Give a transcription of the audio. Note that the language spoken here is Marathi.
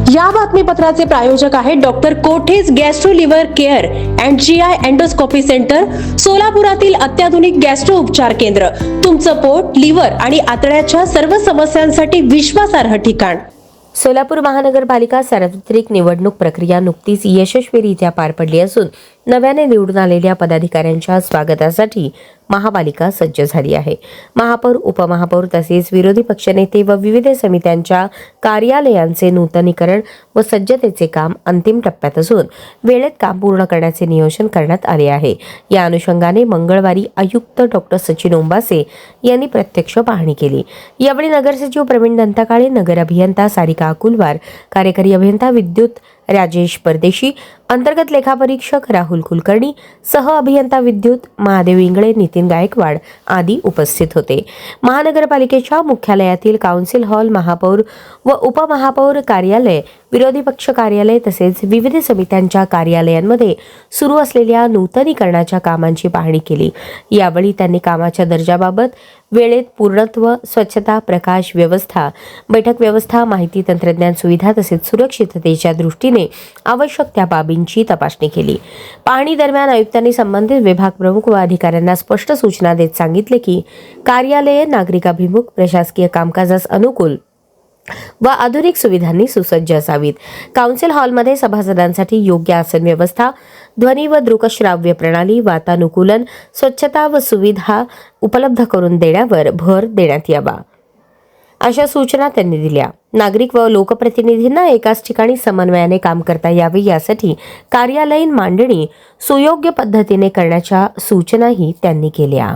या बातमीपत्राचे प्रायोजक आहेत doctor Kothej gastro liver care and GI endoscopy centre, सोलापुरातील अत्याधुनिक गॅस्ट्रो उपचार केंद्र. तुमचं पोट, लिव्हर आणि आतड्याच्या सर्व समस्यांसाठी विश्वासार्ह ठिकाण. सोलापूर महानगरपालिका सार्वत्रिक निवडणूक प्रक्रिया नुकतीच यशस्वीरित्या पार पडली असून नव्याने निवडून आलेल्या पदाधिकाऱ्यांच्या स्वागतासाठी महापालिका सज्ज झाली आहे. महापौर, उपमहापौर तसेच विरोधी पक्षनेते व विविध समित्यांच्या कार्यालयांचे नूतनीकरण व सज्जतेचे काम अंतिम टप्प्यात असून वेळेत काम पूर्ण करण्याचे नियोजन करण्यात आले आहे. या अनुषंगाने मंगळवारी आयुक्त डॉक्टर सचिन ओंबासे यांनी प्रत्यक्ष पाहणी केली. यावेळी नगरसचिव प्रवीण दंताकाळे, नगर अभियंता सारिका अकुलवार, कार्यकारी अभियंता विद्युत राजेश परदेशी, अंतर्गत लेखापरीक्षक राहुल कुलकर्णी, सह अभियंता विद्युत महादेव इंगळे, नितीन गायकवाड आदी उपस्थित होते. महानगरपालिकेच्या मुख्यालयातील काउन्सिल हॉल, महापौर व उपमहापौर कार्यालय, विरोधी पक्ष कार्यालय तसेच विविध समित्यांच्या कार्यालयांमध्ये सुरू असलेल्या नूतनीकरणाच्या कामांची पाहणी केली. यावेळी त्यांनी कामाच्या दर्जाबाबत, वेळेत पूर्णत्व, स्वच्छता, प्रकाश व्यवस्था, बैठक व्यवस्था, माहिती तंत्रज्ञान सुविधा तसेच सुरक्षिततेच्या दृष्टीने आवश्यक त्या बाबींची तपासणी केली. पाहणी दरम्यान आयुक्तांनी संबंधित विभाग प्रमुख व अधिकाऱ्यांना स्पष्ट सूचना देत सांगितले की कार्यालये नागरिकाभिमुख, प्रशासकीय कामकाजास अनुकूल व आधुनिक सुविधांनी सुसज्ज असावीत. काउन्सिल हॉलमध्ये सभासदांसाठी योग्य आसन व्यवस्था, ध्वनी व दृकश्राव्य प्रणाली, वातानुकूलन, स्वच्छता व सुविधा उपलब्ध करून देण्यावर भर देण्यात यावा, अशा सूचना त्यांनी दिल्या. नागरिक व लोकप्रतिनिधींना एकाच ठिकाणी समन्वयाने काम करता यावे यासाठी कार्यालयीन मांडणी सुयोग्य पद्धतीने करण्याच्या सूचनाही त्यांनी केल्या.